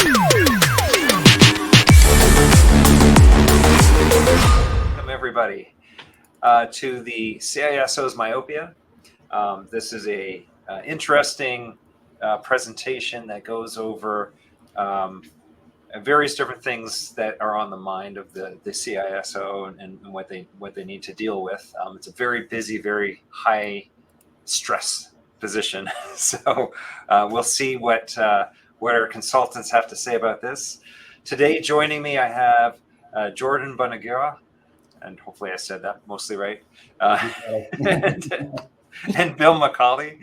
Welcome everybody to the CISOs Myopia. This is a interesting presentation that goes over various different things that are on the mind of the CISO and what they need to deal with. It's a very busy, very high stress position. So we'll see what our consultants have to say about this. Today, joining me, I have Jordan Bonagura, and hopefully I said that mostly right, and Bill McCauley.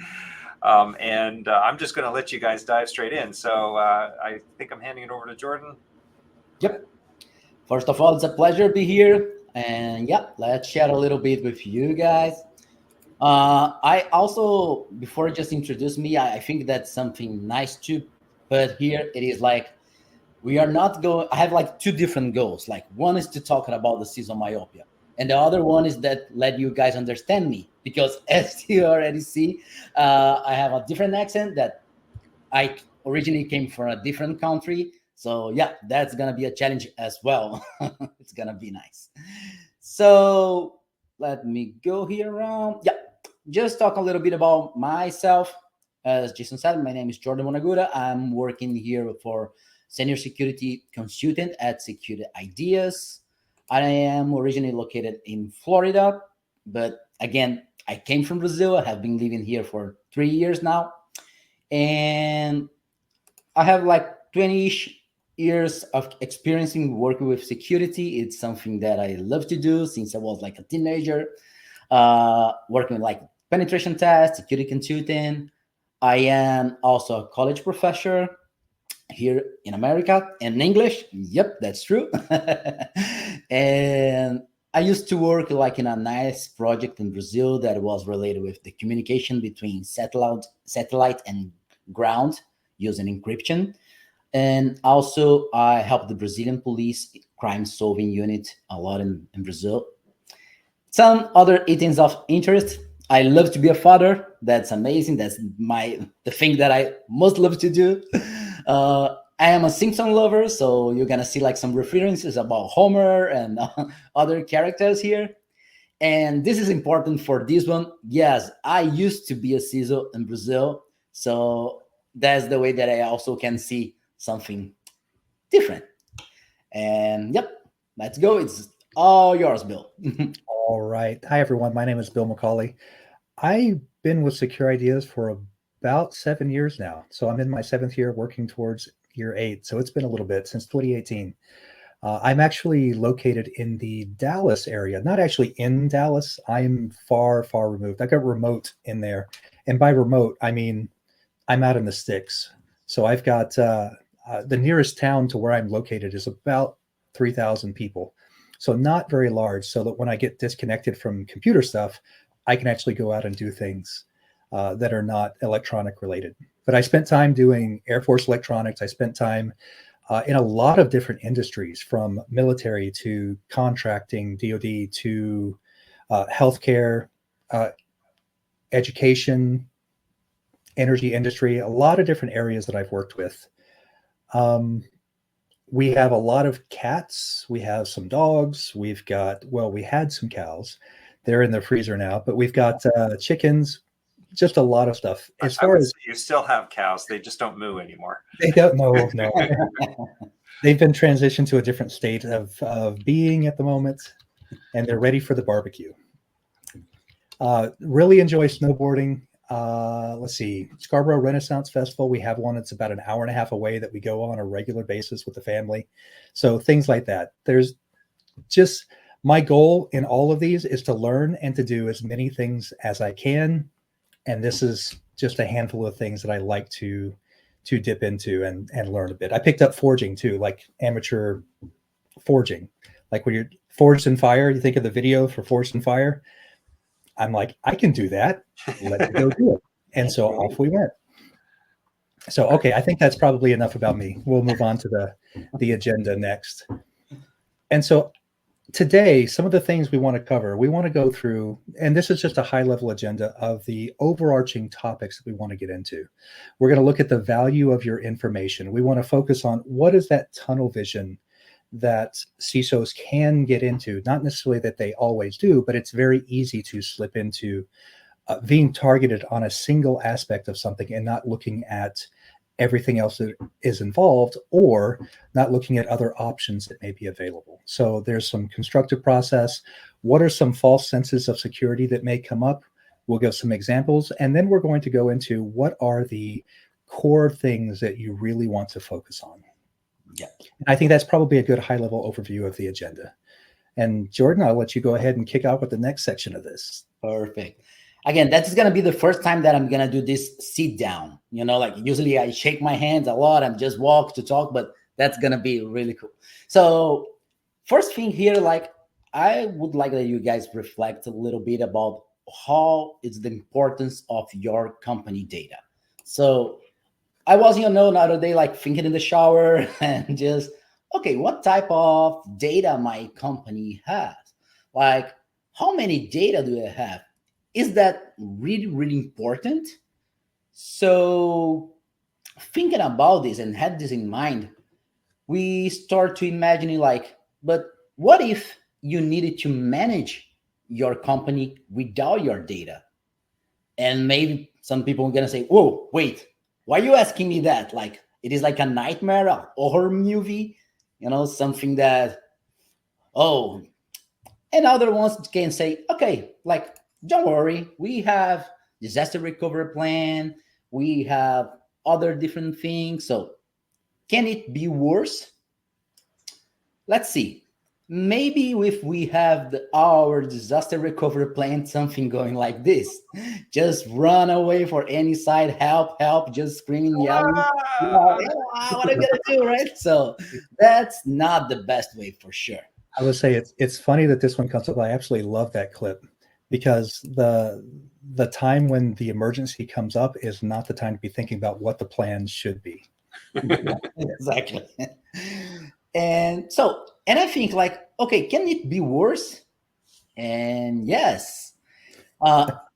And I'm just going to let you guys dive straight in. So I think I'm handing it over to Jordan. Yep. First of all, it's a pleasure to be here. And yeah, let's chat a little bit with you guys. I also, before you just introduce me, I think that's something nice to put here. It is like, we are not going, I have like two different goals. Like one is to talk about the CISOs Myopia. And the other one is that let you guys understand me. Because as you already see, I have a different accent that I originally came from a different country. So yeah, that's going to be a challenge as well. It's going to be nice. So let me go here around. Yeah, just talk a little bit about myself. As Jason said, my name is Jordan Bonagura. I'm working here for Senior Security Consultant at Security Ideas. I am originally located in Florida, but again, I came from Brazil. I have been living here for 3 years now. And I have like 20-ish years of experience in working with security. It's something that I love to do since I was like a teenager, working with like penetration tests, security consultant. I am also a college professor here in America in English. Yep, that's true. And I used to work like in a nice project in Brazil that was related with the communication between satellite and ground using encryption. And also I helped the Brazilian police crime solving unit a lot in Brazil. Some other items of interest. I love to be a father. That's amazing. That's the thing that I most love to do. I am a Simpson lover, so you're gonna see like some references about Homer and other characters here. And this is important for this one. Yes, I used to be a CISO in Brazil, so that's the way that I also can see something different. And yep, let's go. It's all yours, Bill. All right. Hi, everyone. My name is Bill McCauley. I've been with Secure Ideas for about 7 years now. So I'm in my 7th year working towards year 8. So it's been a little bit since 2018. I'm actually located in the Dallas area, not actually in Dallas. I'm far, far removed. I got remote in there. And by remote, I mean, I'm out in the sticks. So I've got the nearest town to where I'm located is about 3,000 people. So not very large, so that when I get disconnected from computer stuff, I can actually go out and do things that are not electronic related. But I spent time doing Air Force electronics. I spent time in a lot of different industries, from military to contracting, DoD to healthcare, education, energy industry, a lot of different areas that I've worked with. We have a lot of cats. We have some dogs. We had some cows. They're in the freezer now, but we've got chickens, just a lot of stuff. As far as you still have cows, they just don't moo anymore. They don't know. No. They've been transitioned to a different state of being at the moment, and they're ready for the barbecue. Really enjoy snowboarding. Let's see, Scarborough Renaissance Festival. We have one that's about an hour and a half away that we go on a regular basis with the family. So things like that. There's just, my goal in all of these is to learn and to do as many things as I can. And this is just a handful of things that I like to dip into and learn a bit. I picked up forging too, like amateur forging. Like when you're forged in fire, you think of the video for Forged in Fire. I'm like, I can do that. Let's go do it. And so off we went. So, okay, I think that's probably enough about me. We'll move on to the agenda next. And so today, some of the things we want to cover, we want to go through, and this is just a high level agenda of the overarching topics that we want to get into. We're going to look at the value of your information. We want to focus on what is that tunnel vision that CISOs can get into, not necessarily that they always do, but it's very easy to slip into being targeted on a single aspect of something and not looking at everything else that is involved, or not looking at other options that may be available. So there's some constructive process. What are some false senses of security that may come up? We'll give some examples, and then we're going to go into what are the core things that you really want to focus on. Yeah. And I think that's probably a good high-level overview of the agenda. And Jordan, I'll let you go ahead and kick out with the next section of this. Perfect. Again, that's going to be the first time that I'm going to do this sit down. Like usually I shake my hands a lot. I'm just walk to talk, but that's going to be really cool. So first thing here, like I would like that you guys reflect a little bit about how is the importance of your company data. So I was, the other day, like thinking in the shower and just, okay, what type of data my company has? Like how many data do I have? Is that really, really important? So thinking about this and had this in mind, we start to imagine like, but what if you needed to manage your company without your data? And maybe some people are going to say, whoa, wait, why are you asking me that? Like, it is like a nightmare, a horror movie, something that, oh, and other ones can say, okay, like, don't worry, we have disaster recovery plan, we have other different things. So can it be worse? Let's see. Maybe if we have our disaster recovery plan, something going like this, just run away for any side, help, just screaming, yelling. What are you gonna do, right? So that's not the best way for sure. I would say it's funny that this one comes up. I absolutely love that clip because the time when the emergency comes up is not the time to be thinking about what the plan should be. Exactly. And I think like, okay, can it be worse? And yes,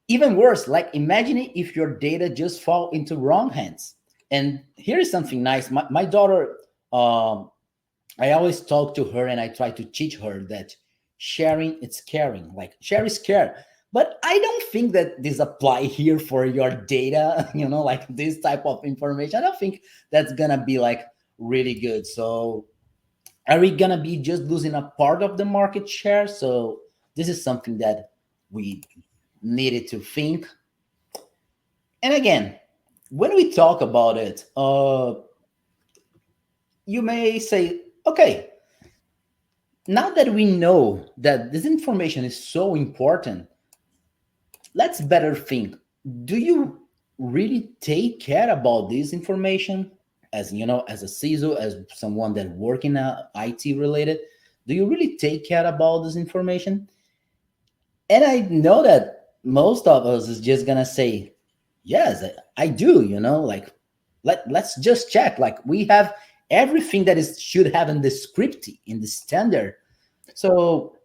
even worse, like imagine if your data just fall into wrong hands. And here is something nice. My daughter, I always talk to her and I try to teach her that sharing is caring. Like share is care. But I don't think that this apply here for your data, like this type of information. I don't think that's gonna be like really good. So are we gonna be just losing a part of the market share? So this is something that we needed to think. And again, when we talk about it, you may say, okay, now that we know that this information is so important, let's better think. Do you really take care about this information as as a CISO, as someone that work in IT related? Do you really take care about this information? And I know that most of us is just gonna say, yes, I do, like let's just check. Like we have everything that is should have in the script, in the standard. So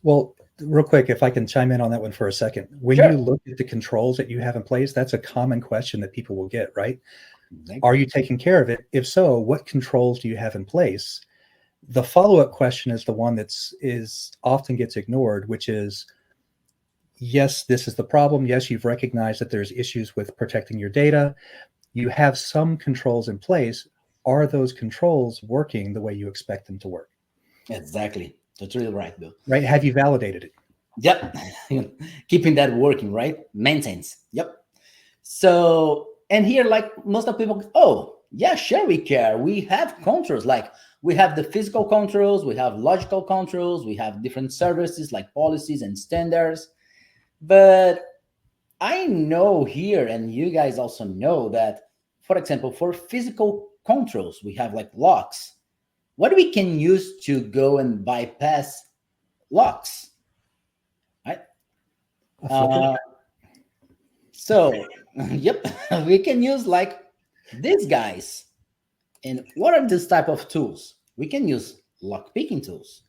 well, real quick, if I can chime in on that one for a second. When sure. you look at the controls that you have in place, that's a common question that people will get, right? Exactly. Are you taking care of it? If so, what controls do you have in place? The follow-up question is the one is often gets ignored, which is, yes, this is the problem. Yes, you've recognized that there's issues with protecting your data. You have some controls in place. Are those controls working the way you expect them to work? Exactly. That's really right, Bill. Right? Have you validated it? Yep. Keeping that working, right? Maintenance. Yep. So, and here, like most of people, oh, yeah, sure, we care. We have controls, like we have the physical controls, we have logical controls, we have different services like policies and standards. But I know here, and you guys also know that, for example, for physical controls, we have like locks. What we can use to go and bypass locks, right? So, yep, we can use like these guys. And what are these type of tools? We can use lock picking tools,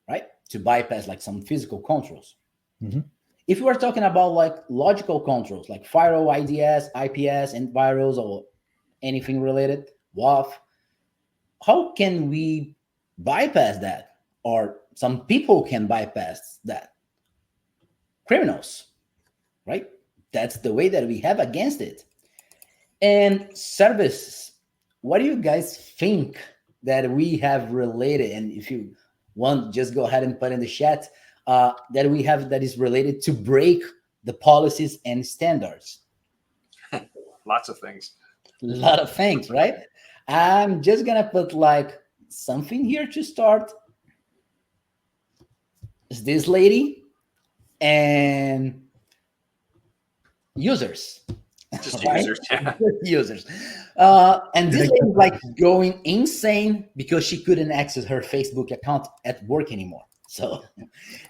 right? To bypass like some physical controls. Mhm. If you are talking about like logical controls, like firewall IDS, IPS, and virals, or anything related, WAF, how can we bypass that? Or some people can bypass that. Criminals, right? That's the way that we have against it. And services. What do you guys think that we have related? And if you want, just go ahead and put in the chat that we have that is related to break the policies and standards. Lots of things. A lot of things, right? I'm just gonna put like something here to start. Is this lady and users. Just Right? users. Yeah. Users. And this lady like going insane because she couldn't access her Facebook account at work anymore. So,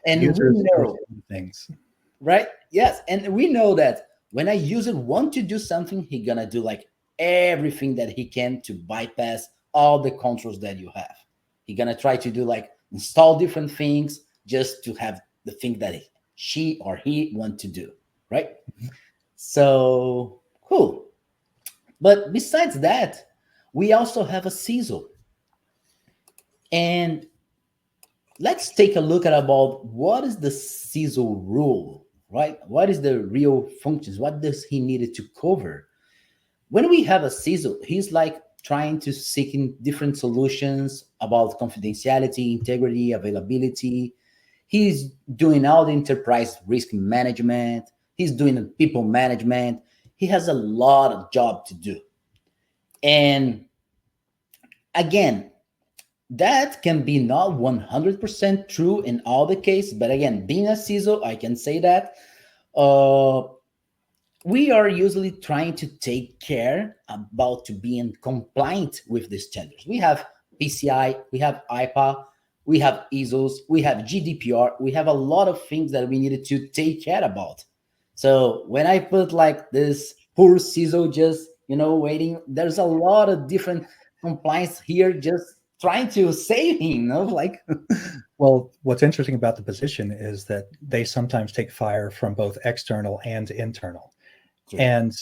and Users we know, things. right? Yes, and we know that when a user want to do something, he gonna do like everything that he can to bypass all the controls that you have. He gonna try to do like install different things just to have the thing that she or he want to do, right? So cool. But besides that, we also have a CISO. And let's take a look at about what is the CISO role, right? What is the real functions? What does he need to cover? When we have a CISO, he's like trying to seek in different solutions about confidentiality, integrity, availability. He's doing all the enterprise risk management. He's doing the people management. He has a lot of job to do. And again, that can be not 100% true in all the cases, but again, being a CISO, I can say that we are usually trying to take care about to being compliant with the standards. We have PCI, we have IPA, we have ISOs, we have GDPR, we have a lot of things that we needed to take care about. So when I put like this poor CISO just, waiting, there's a lot of different compliance here just trying to save him, like Well, what's interesting about the position is that they sometimes take fire from both external and internal. True. And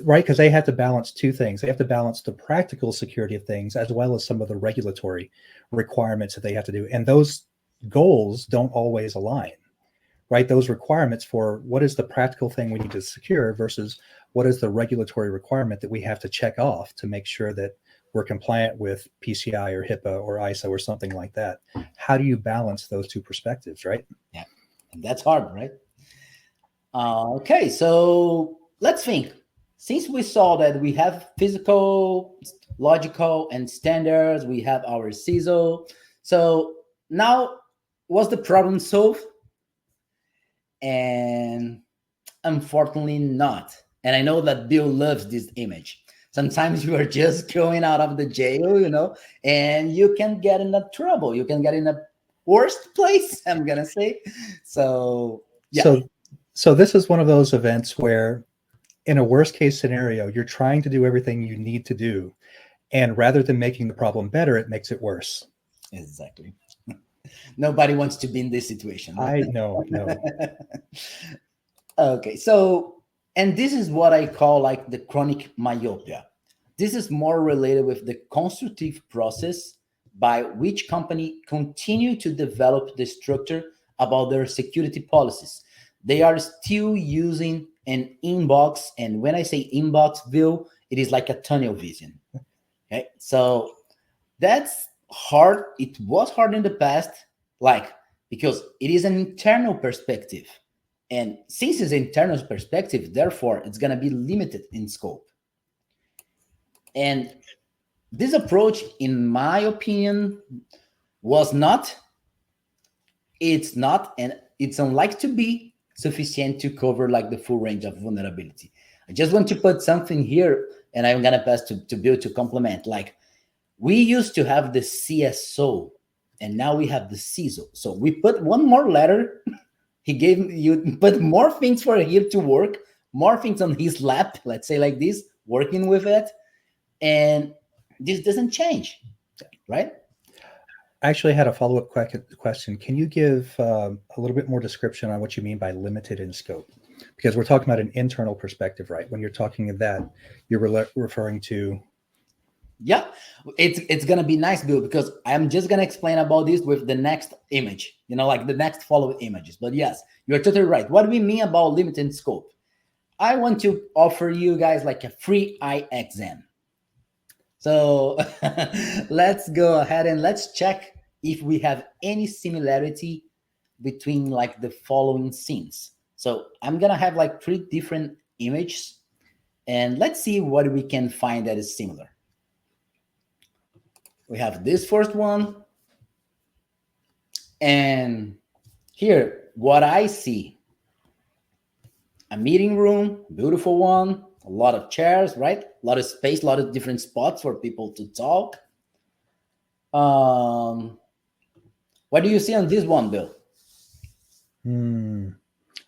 right, because they have to balance two things. They have to balance the practical security of things as well as some of the regulatory requirements that they have to do. And those goals don't always align, right? Those requirements for what is the practical thing we need to secure versus what is the regulatory requirement that we have to check off to make sure that we're compliant with PCI or HIPAA or ISO or something like that. How do you balance those two perspectives, right? Yeah, and that's hard, right? Okay, so let's think. Since we saw that we have physical, logical, and standards, we have our CISO. So now, was the problem solved? And unfortunately not. And I know that Bill loves this image. Sometimes you are just going out of the jail, and you can get in a trouble. You can get in a worst place, I'm going to say. So, yeah. So this is one of those events where in a worst case scenario, you're trying to do everything you need to do. And rather than making the problem better, it makes it worse. Exactly. Nobody wants to be in this situation. I know. Okay, so, and this is what I call like the chronic myopia. This is more related with the constructive process by which company continue to develop the structure about their security policies. They are still using an inbox, and when I say inbox view, it is like a tunnel vision. Okay, so that's hard. It was hard in the past, because it is an internal perspective. And since it's an internal perspective, therefore, it's going to be limited in scope. And this approach, in my opinion, it's not, and it's unlikely to be sufficient to cover like the full range of vulnerability. I just want to put something here, and I'm going to pass to Bill to complement. Like, we used to have the CSO, and now we have the CISO. So we put one more letter. He gave you put more things for him to work, more things on his lap, let's say like this, working with it. And this doesn't change, right? I actually had a follow-up question. Can you give a little bit more description on what you mean by limited in scope? Because we're talking about an internal perspective, right? When you're talking of that, you're referring to. Yeah, it's gonna be nice, Bill, because I'm just gonna explain about this with the next image, like the next follow images. But yes, you're totally right. What do we mean about limited scope? I want to offer you guys like a free eye exam. So let's go ahead and let's check if we have any similarity between like the following scenes. So I'm gonna have like 3 different images, and let's see what we can find that is similar. We have this first one, and here what I see, a meeting room, beautiful one, a lot of chairs, right? A lot of space, a lot of different spots for people to talk. What do you see on this one, Bill?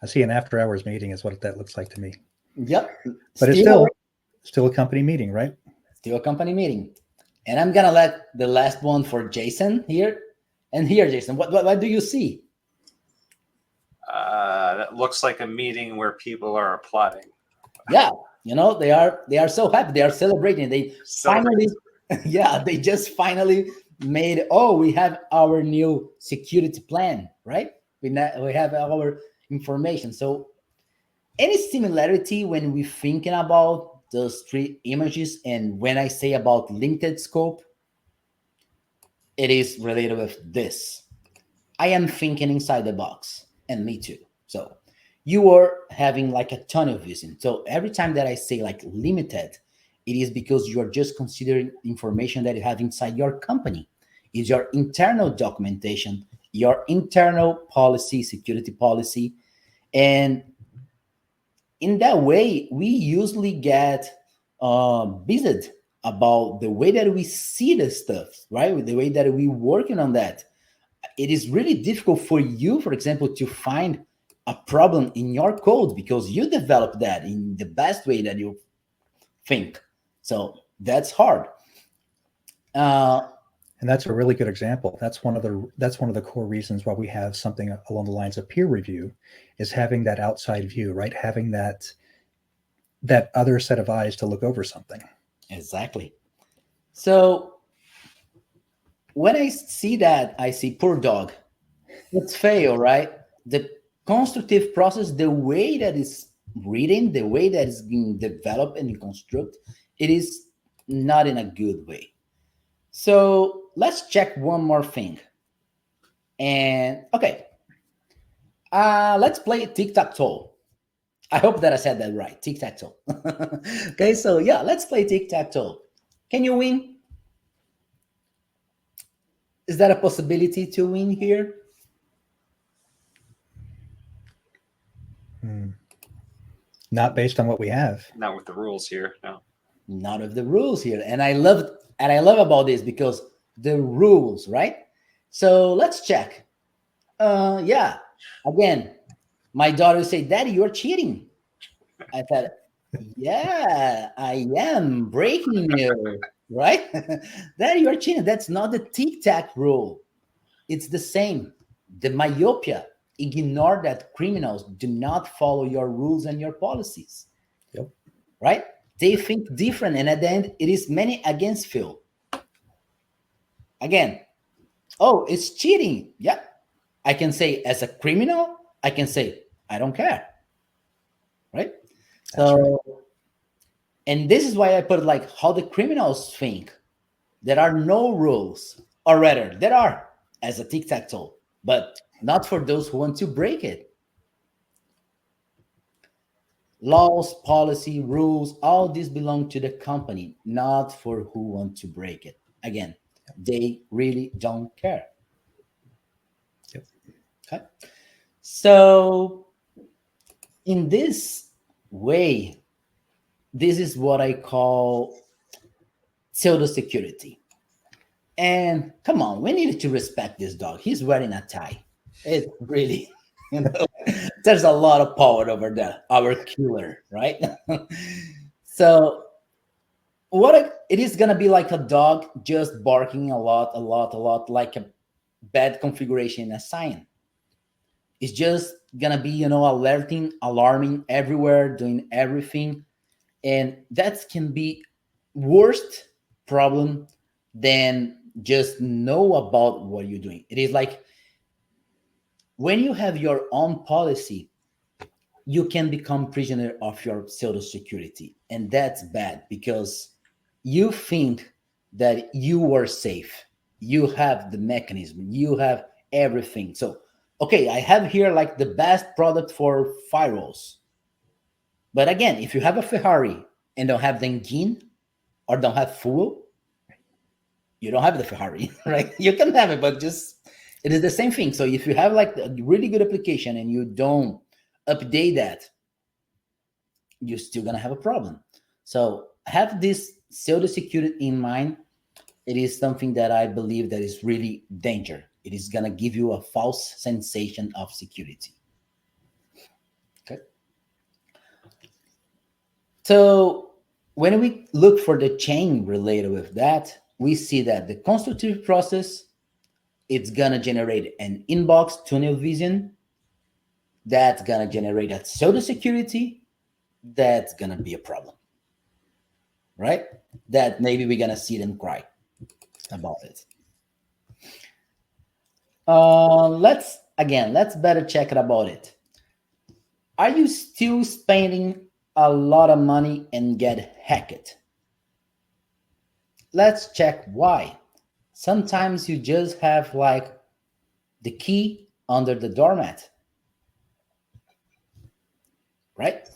I see an after-hours meeting is what that looks like to me. Yep. But it's still a company meeting, right? Still a company meeting. And I'm gonna let the last one for Jason here. And here, Jason, what do you see? That looks like a meeting where people are applauding. Yeah, they are so happy. They are celebrating. They finally, yeah, they just finally made. Oh, we have our new security plan, right? We have our information. So, any similarity when we're thinking about those 3 images, and when I say about limited scope, it is related with this. I am thinking inside the box, and me too. So you are having like a tunnel vision. So every time that I say like limited, it is because you are just considering information that you have inside your company. It's your internal documentation, your internal policy, security policy. And in that way, we usually get busy about the way that we see the stuff, right? With the way that we working on that. It is really difficult for you, for example, to find a problem in your code because you developed that in the best way that you think. So that's hard. And that's a really good example. That's one of the core reasons why we have something along the lines of peer review, is having that outside view, right? Having that other set of eyes to look over something. Exactly. So when I see that, I see poor dog. It's fail, right? The constructive process, the way that is reading, the way that is being developed and constructed, it is not in a good way. So let's check one more thing. And okay, let's play tic-tac-toe. I hope that I said that right, tic-tac-toe. Okay, so yeah, let's play tic-tac-toe. Can you win? Is that a possibility to win here? Not based on what we have. Not with the rules here, no. Not of the rules here. And I love about this because the rules, right? So let's check. Yeah. Again, my daughter said, "Daddy, you're cheating." I said, "Yeah, I am breaking you, right? Daddy, you're cheating. That's not the tic-tac rule. It's the same. The myopia. Ignore that criminals do not follow your rules and your policies." Yep. Right? They think different, and at the end, it is many against few. Again, oh, it's cheating. Yeah. I can say as a criminal, I can say, I don't care. Right? So, right. And this is why I put like how the criminals think. There are no rules, or rather, there are as a tic-tac-toe, but not for those who want to break it. Laws, policy, rules, all these belong to the company, not for who want to break it. Again, they really don't care. Yep. Okay. So in this way, this is what I call pseudo security. And come on, we need to respect this dog. He's wearing a tie. It really, there's a lot of power over there, our killer, right? So it is gonna be like a dog just barking a lot, like bad configuration assigned. It's just gonna be, alerting, alarming everywhere, doing everything. And that can be worst problem than just know about what you're doing. It is like when you have your own policy, you can become prisoner of your pseudo security. And that's bad because you think that you are safe. You have the mechanism, you have everything. So, okay, I have here like the best product for firewalls. But again, if you have a Ferrari and don't have the engine or don't have fuel, you don't have the Ferrari, right? You can have it, but just it is the same thing. So if you have like a really good application and you don't update that, you're still gonna have a problem. So have this pseudo security in mind. It is something that I believe that is really danger. It is gonna give you a false sensation of security. Okay. So when we look for the chain related with that, we see that the constructive process, it's gonna generate an inbox tunnel vision. That's gonna generate a pseudo security. That's gonna be a problem, right? That maybe we're gonna see them cry about it. Let's better check it about it. Are you still spending a lot of money and get hacked? Let's check why. Sometimes you just have like the key under the doormat, right?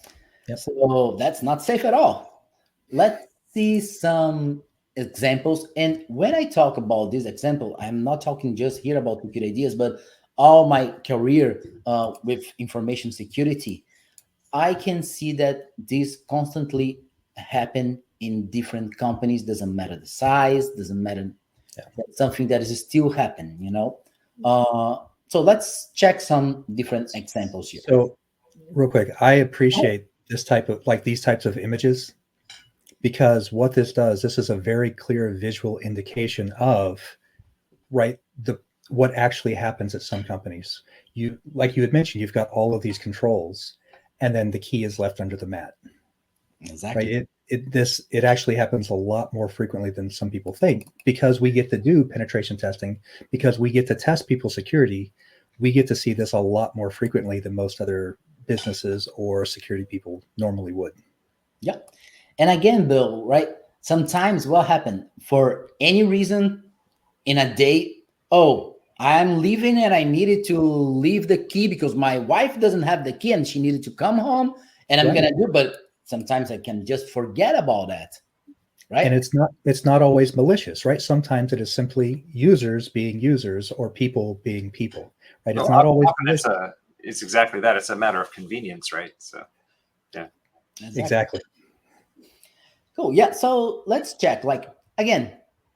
Yep. So that's not safe at all. Let's see some examples. And when I talk about this example, I'm not talking just here about security ideas, but all my career with information security, I can see that this constantly happen in different companies. Doesn't matter the size, doesn't matter. Yeah. That's something that is still happening, So let's check some different examples here. So, real quick, I appreciate this type of these types of images because what this does, this is a very clear visual indication of what actually happens at some companies. You had mentioned, you've got all of these controls, and then the key is left under the mat. Exactly. Right? It actually happens a lot more frequently than some people think because we get to do penetration testing, because we get to test people's security. We get to see this a lot more frequently than most other businesses or security people normally would. Yeah. And again, Bill, right? Sometimes what happened for any reason in a day, oh, I'm leaving and I needed to leave the key because my wife doesn't have the key and she needed to come home and I'm going to do, but sometimes I can just forget about that. Right. And it's not always malicious, right? Sometimes it is simply users being users or people being people, right? It's not always malicious. It's exactly that. It's a matter of convenience, right? So, yeah. Exactly. Cool. Yeah. So let's check, like, again,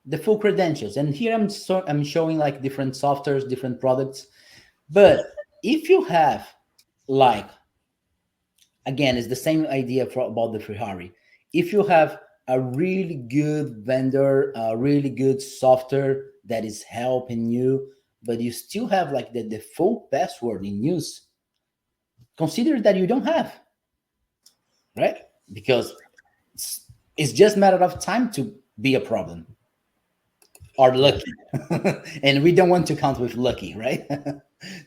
the full credentials. And here I'm showing like different softwares, different products. But if you have like, again, it's the same idea about the Ferrari. If you have a really good vendor, a really good software that is helping you, but you still have like the default password in use, consider that you don't have, right? Because it's just a matter of time to be a problem or lucky. And we don't want to count with lucky, right?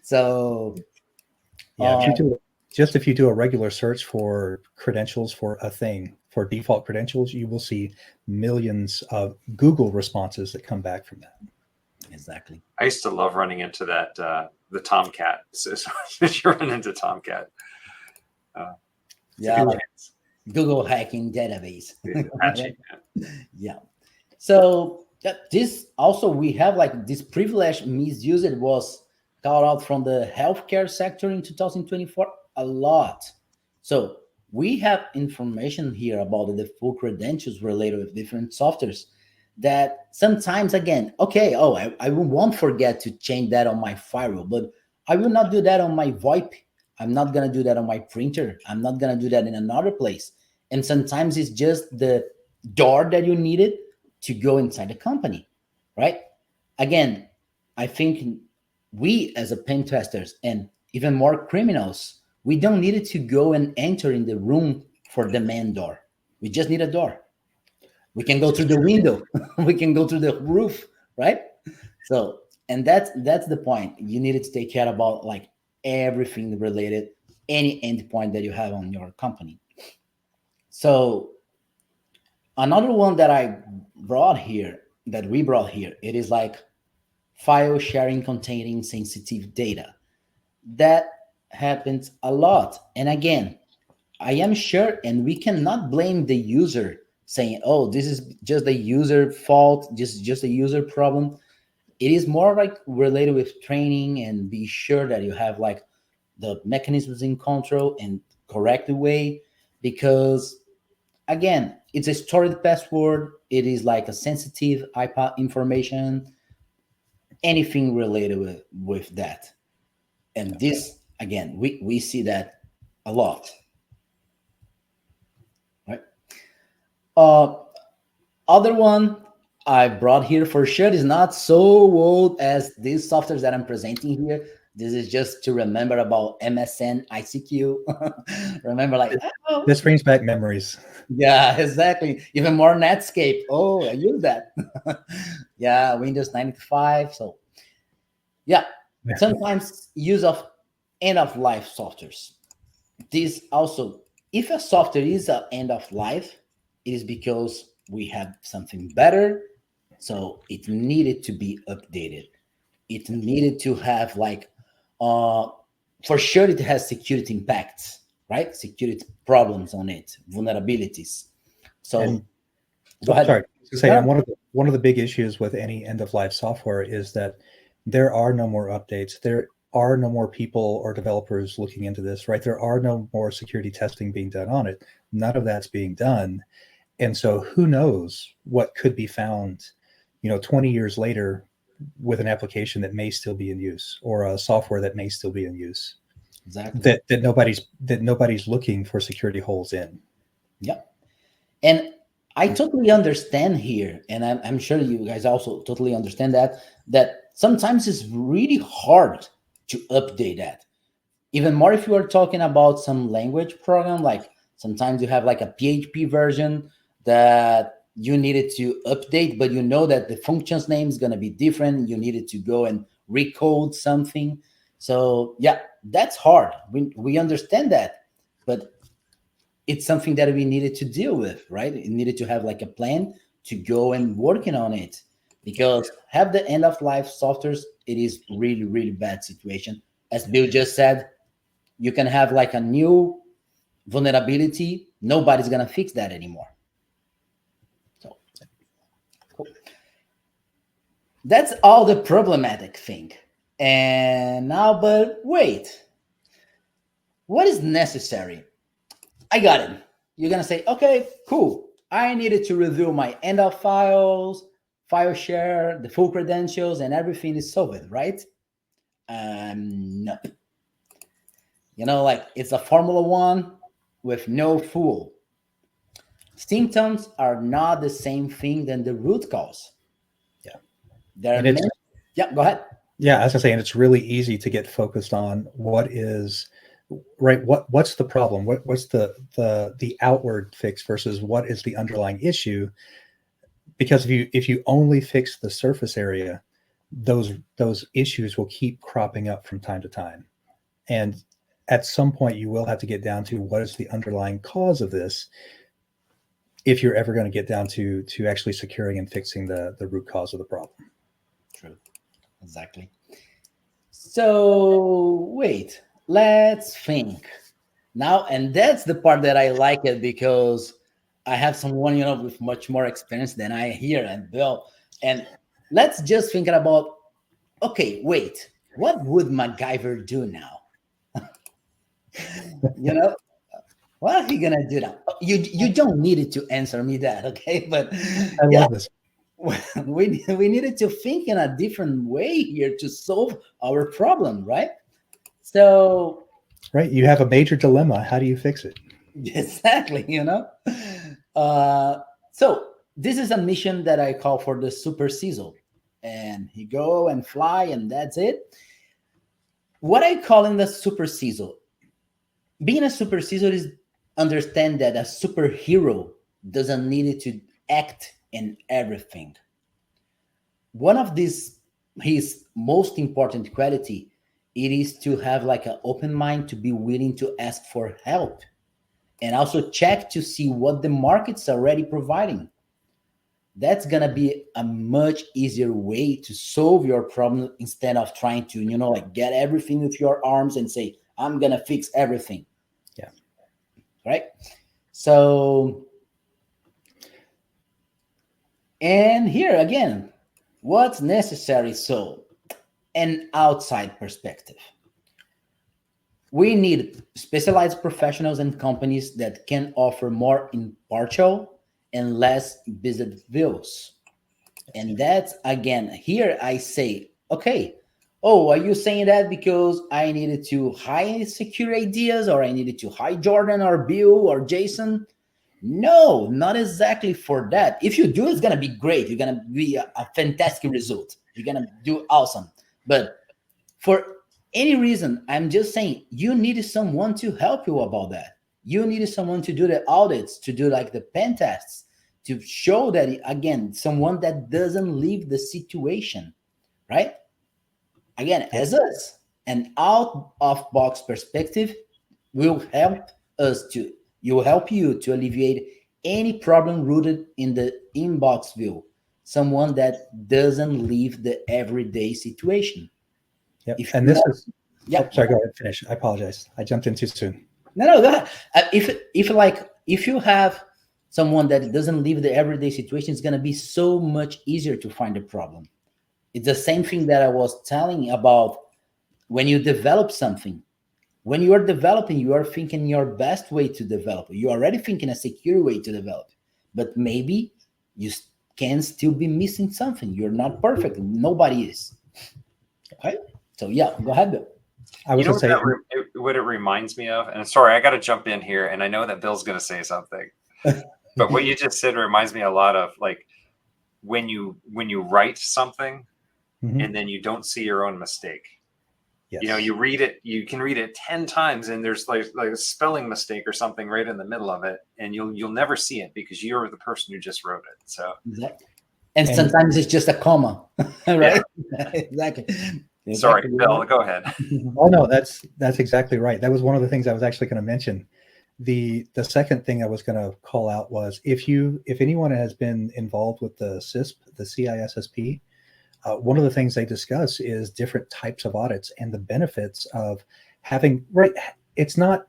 So yeah, if you do a regular search for credentials for a thing, for default credentials, you will see millions of Google responses that come back from that. Exactly. I used to love running into that, the Tomcat. So you run into Tomcat. Yeah. Google hacking database. Patching, yeah. So this also, we have like this privilege misuse. It was called out from the healthcare sector in 2024 a lot. So we have information here about the full credentials related with different softwares that sometimes, again, okay, I won't forget to change that on my firewall, but I will not do that on my VoIP. I'm not going to do that on my printer. I'm not going to do that in another place. And sometimes it's just the door that you needed to go inside the company, right? Again, I think we as a pen testers and even more criminals, we don't need to go and enter in the room for the main door. We just need a door. We can go through the window. We can go through the roof, right? So, and that's the point. You needed to take care about like everything related, any endpoint that you have on your company. So another one that we brought here, it is like file sharing containing sensitive data. That happens a lot. And again, I am sure, and we cannot blame the user saying, oh, this is just the user fault, just a user problem. It is more like related with training and be sure that you have like the mechanisms in control and correct the way, because again, it's a stored password. It is like a sensitive iPad information, anything related with that. And this, again, we see that a lot, right? Uh, Other one I brought here for sure is not so old as these softwares that I'm presenting here. This is just to remember about MSN ICQ. Remember, like, oh, This brings back memories. yeah, exactly. Even more Netscape. Oh, I use that. Yeah, Windows 95. So, yeah, sometimes use of end of life softwares. This also, if a software is at end of life, it is because we have something better, so it needed to be updated. It needed to have like, uh, for sure, it has security impacts, right? Security problems on it, vulnerabilities. So And go ahead. sorry to say, Yeah, and one of the big issues with any end of life software is that there are no more updates. There are no more people or developers looking into this, right? There are no more security testing being done on it. None of that's being done. And so who knows what could be found, 20 years later with an application that may still be in use or a software that may still be in use exactly. that nobody's looking for security holes in. Yep. And I totally understand here, and I'm sure you guys also totally understand that sometimes it's really hard to update that. Even more if you are talking about some language program, like sometimes you have like a PHP version that you needed to update, but you know that the function's name is going to be different. You needed to go and recode something. So yeah, that's hard. We understand that, but it's something that we needed to deal with, right? It needed to have like a plan to go and working on it, because have the end of life softwares, it is really, really bad situation. As Bill just said, you can have like a new vulnerability. Nobody's going to fix that anymore. So cool. That's all the problematic thing. And now, but wait, what is necessary? I got it. You're going to say, okay, cool. I needed to review my end of files, file share, the full credentials, and everything is solved, right? No. Like it's a Formula One with no fuel. Symptoms are not the same thing than the root cause. Yeah. There are And it's many. Yeah, go ahead. Yeah, as I say, and it's really easy to get focused on what is right. What's the problem? What's the outward fix versus what is the underlying issue? Because if you only fix the surface area, those issues will keep cropping up from time to time, and at some point you will have to get down to what is the underlying cause of this. If you're ever going to get down to actually securing and fixing the root cause of the problem. True. Exactly. So wait, let's think now, and that's the part that I like it, because I have someone with much more experience than I here and Bill, and let's just think about, okay, wait, what would MacGyver do now? you know what are he gonna do now? You don't need it to answer me that, okay? But I yeah, love this. we needed to think in a different way here to solve our problem, right? So Right, you have a major dilemma. How do you fix it? exactly, so this is a mission that I call for the super CISO. and he go and fly, and that's it. What I call in the super CISO, being a super CISO is understand that a superhero doesn't need to act in everything. One of these his most important quality, it is to have like an open mind, to be willing to ask for help, and also check to see what the market's already providing. That's gonna be a much easier way to solve your problem instead of trying to, like get everything with your arms and say, I'm gonna fix everything. Yeah. Right. So, and here again, what's necessary? So, an outside perspective. We need specialized professionals and companies that can offer more impartial and less biased views. And that's again, here I say, okay, oh, are you saying that because I needed to hide secure ideas, or I needed to hide Jordan or Bill or Jason? No, not exactly for that. If you do, it's going to be great. You're going to be a fantastic result. You're going to do awesome. But for any reason, I'm just saying you needed someone to help you about that. You needed someone to do the audits, to do like the pen tests, to show that, again, someone that doesn't leave the situation, right? Again, as us, an out of box perspective will help us to, will help you to alleviate any problem rooted in the inbox view. Someone that doesn't leave the everyday situation. Yeah. If And you this have- is, Yeah. oh, sorry, go ahead, finish. I apologize. I jumped in too soon. No, go ahead. If you have someone that doesn't live the everyday situation, it's gonna be so much easier to find a problem. It's the same thing that I was telling about when you develop something. When you are developing, you are thinking your best way to develop. You're already thinking a secure way to develop, but maybe you can still be missing something. You're not perfect. Nobody is. Okay. So yeah, go ahead, Bill. I was You know going to say, what it reminds me of? And sorry, I got to jump in here, and I know that Bill's going to say something, but what you just said reminds me a lot of like when you write something Mhm. and then you don't see your own mistake. yes. You know, you read it, you can read it 10 times, and there's like a spelling mistake or something right in the middle of it, and you'll never see it because you're the person who just wrote it. So Exactly. And sometimes it's just a comma, right? Exactly. sorry, Exactly. Bill, go ahead. Oh no, that's exactly right. That was one of the things I was actually going to mention. The second thing I was going to call out was if anyone has been involved with the CISP, the CISSP, one of the things they discuss is different types of audits and the benefits of having, right. It's not,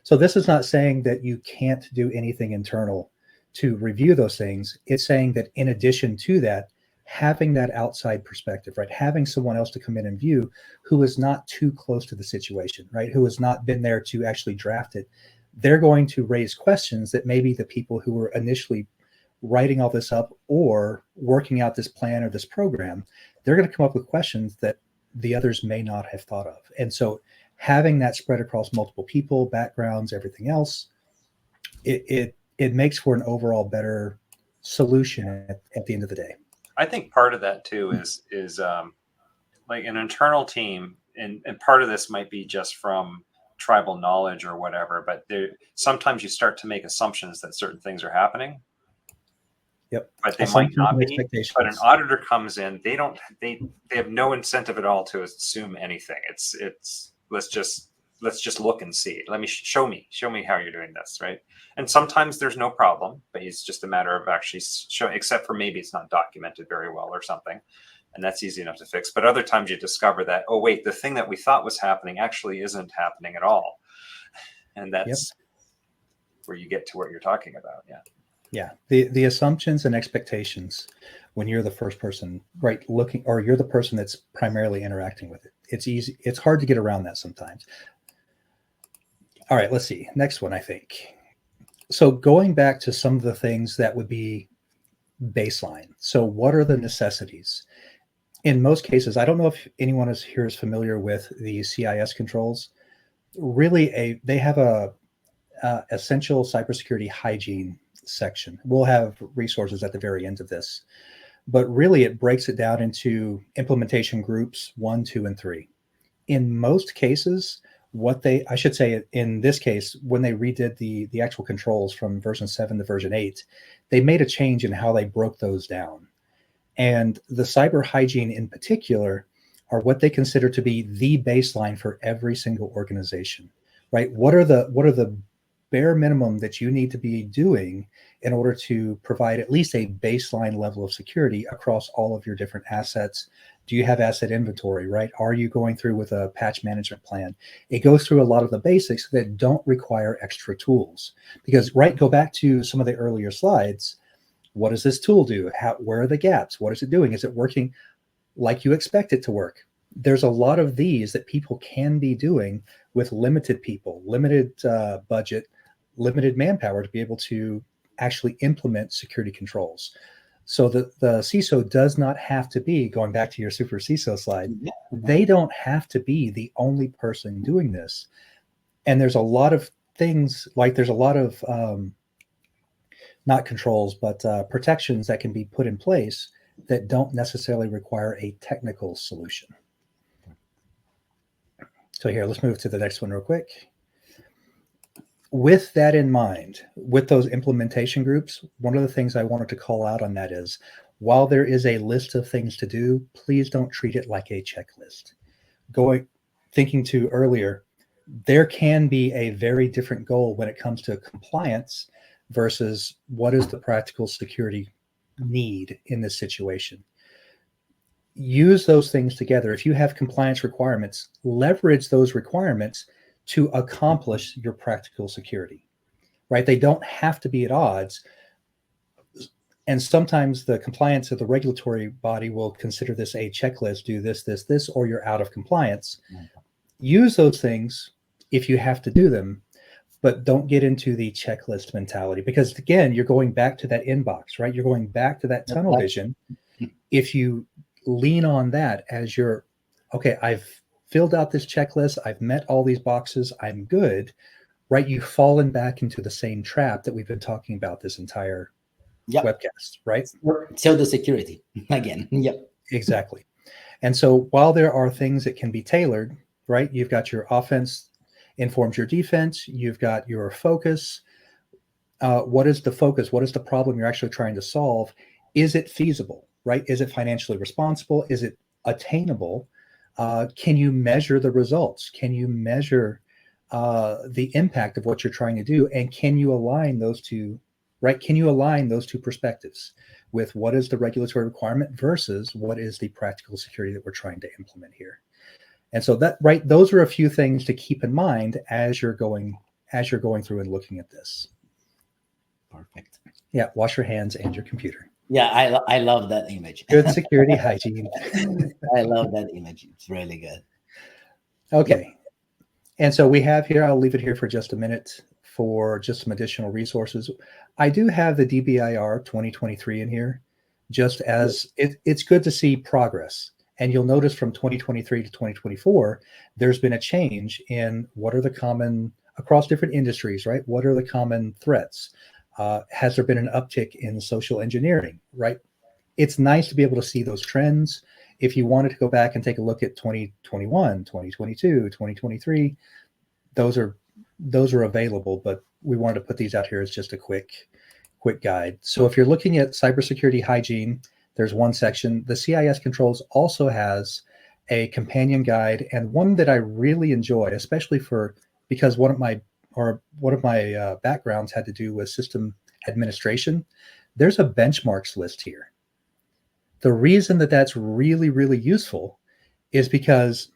so this is not saying that you can't do anything internal to review those things. It's saying that in addition to that, having that outside perspective, right? Having someone else to come in and view who is not too close to the situation, right? Who has not been there to actually draft it. They're going to raise questions that maybe the people who were initially writing all this up or working out this plan or this program, they're going to come up with questions that the others may not have thought of. And so having that spread across multiple people, backgrounds, everything else, it makes for an overall better solution at the end of the day. I think part of that too is like an internal team, and part of this might be just from tribal knowledge or whatever, but sometimes you start to make assumptions that certain things are happening. Yep. But they might not be. But an Expectations. auditor comes in, they have no incentive at all to assume anything. It's let's just look and see. Let me show me how you're doing this, right? And sometimes there's no problem, but it's just a matter of actually showing, except for maybe it's not documented very well or something. And that's easy enough to fix. But other times you discover that, oh wait, the thing that we thought was happening actually isn't happening at all. And that's where you get to what you're talking about. Yeah. Yeah. The assumptions and expectations when you're the first person, right, looking, or you're the person that's primarily interacting with it. It's easy. It's hard to get around that sometimes. All right, let's see. Next one, I think. So going back to some of the things that would be baseline. So what are the necessities? In most cases, I don't know if anyone here is familiar with the CIS controls. Really, they have a essential cybersecurity hygiene section. We'll have resources at the very end of this. but really it breaks it down into implementation groups 1, 2, and 3. In most cases, I should say in this case, when they redid the actual controls from version 7 to version 8, they made a change in how they broke those down. And the cyber hygiene in particular are what they consider to be the baseline for every single organization, right? What are the bare minimum that you need to be doing in order to provide at least a baseline level of security across all of your different assets? Do you have asset inventory, right? Are you going through with a patch management plan? It goes through a lot of the basics that don't require extra tools. Because, right, go back to some of the earlier slides. What does this tool do? Where are the gaps? What is it doing? Is it working like you expect it to work? There's a lot of these that people can be doing with limited people, limited budget, limited manpower to be able to actually implement security controls. So the CISO does not have to be, going back to your super CISO slide, they don't have to be the only person doing this. And there's a lot of things, like there's a lot of not controls, but protections that can be put in place that don't necessarily require a technical solution. So here, let's move to the next one real quick. With that in mind, with those implementation groups, one of the things I wanted to call out on that is, while there is a list of things to do, please don't treat it like a checklist. Thinking to earlier, there can be a very different goal when it comes to compliance versus what is the practical security need in this situation. Use those things together. If you have compliance requirements, leverage those requirements to accomplish your practical security, right? They don't have to be at odds. And sometimes the compliance of the regulatory body will consider this a checklist, do this, this, this, or you're out of compliance. Use those things if you have to do them, but don't get into the checklist mentality, because again, you're going back to that inbox, right? You're going back to that tunnel vision. If you lean on that as your, okay, I've filled out this checklist, I've met all these boxes, I'm good, right? You've fallen back into the same trap that we've been talking about this entire webcast, right? So the security again. Yep. Exactly. And so while there are things that can be tailored, right? You've got your offense informs your defense. You've got your focus. What is the focus? What is the problem you're actually trying to solve? Is it feasible, right? Is it financially responsible? Is it attainable? Can you measure the results? Can you measure the impact of what you're trying to do? And can you align those two, right? Can you align those two perspectives with what is the regulatory requirement versus what is the practical security that we're trying to implement here? And so that, right, those are a few things to keep in mind as you're going through and looking at this. Perfect. Yeah, wash your hands and your computer. Yeah, I love that image. Good security hygiene. I love that image. It's really good. Okay. And so we have here, I'll leave it here for just a minute for just some additional resources. I do have the DBIR 2023 in here, just as it's good to see progress. And you'll notice from 2023 to 2024, there's been a change in what are the common, across different industries, right? What are the common threats? Has there been an uptick in social engineering, right? It's nice to be able to see those trends. If you wanted to go back and take a look at 2021, 2022, 2023, those are available, but we wanted to put these out here as just a quick guide. So if you're looking at cybersecurity hygiene, there's one section. The CIS controls also has a companion guide, and one that I really enjoy, especially because one of my backgrounds had to do with system administration. There's a benchmarks list here. The reason that that's really, really useful is because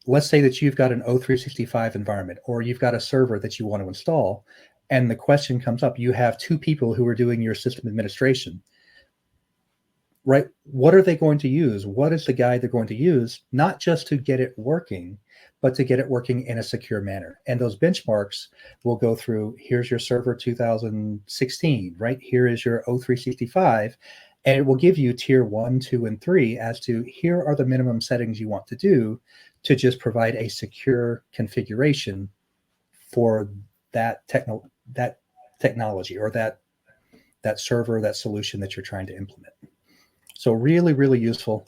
let's say that you've got an O365 environment, or you've got a server that you want to install, and the question comes up, you have two people who are doing your system administration. Right? What are they going to use? What is the guide they're going to use? Not just to get it working, but to get it working in a secure manner. And those benchmarks will go through, here's your server 2016, right? Here is your O365. And it will give you tier 1, 2, and 3 as to here are the minimum settings you want to do to just provide a secure configuration for that technology or that server, that solution that you're trying to implement. So really, really useful.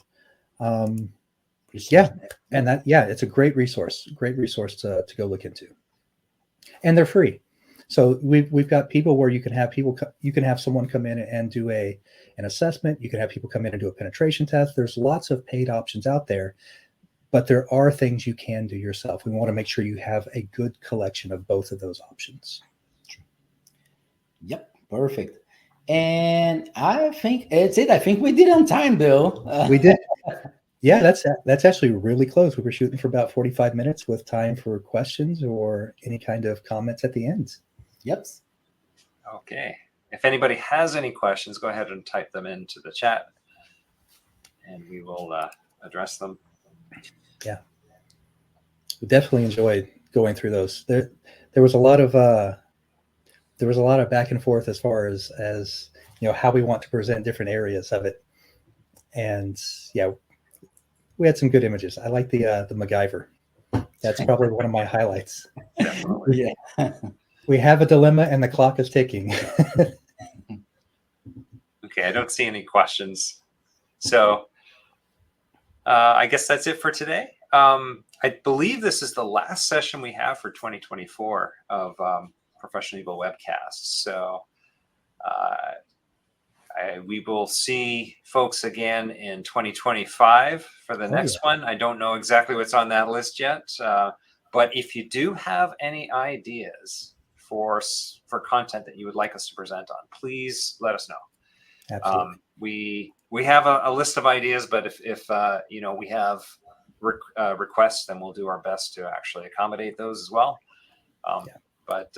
Appreciate Yeah, that. and it's a great resource to go look into, and they're free. So we've got people where you can have someone come in and do an assessment. You can have people come in and do a penetration test. There's lots of paid options out there, but there are things you can do yourself. We want to make sure you have a good collection of both of those options. Yep, perfect. And I think it's it. I think we did on time, Bill. We did. Yeah, that's actually really close. We were shooting for about 45 minutes with time for questions or any kind of comments at the end. Yep. Okay. If anybody has any questions, go ahead and type them into the chat, and we will address them. Yeah, we definitely enjoyed going through those. There was a lot of back and forth as far as how we want to present different areas of it, and yeah, we had some good images. I like the MacGyver. That's probably one of my highlights. Definitely. Yeah. We have a dilemma, and the clock is ticking. Okay, I don't see any questions. So I guess that's it for today. I believe this is the last session we have for 2024 of Professional Evil Webcasts. So we will see folks again in 2025 for the next one. I don't know exactly what's on that list yet. But if you do have any ideas for content that you would like us to present on, please let us know. Absolutely. We have a list of ideas, but if we have requests, then we'll do our best to actually accommodate those as well. But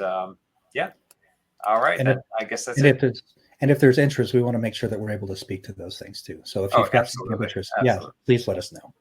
yeah, all right. And I guess that's it. If there's interest, we want to make sure that we're able to speak to those things too. So if you've got some interest, please let us know.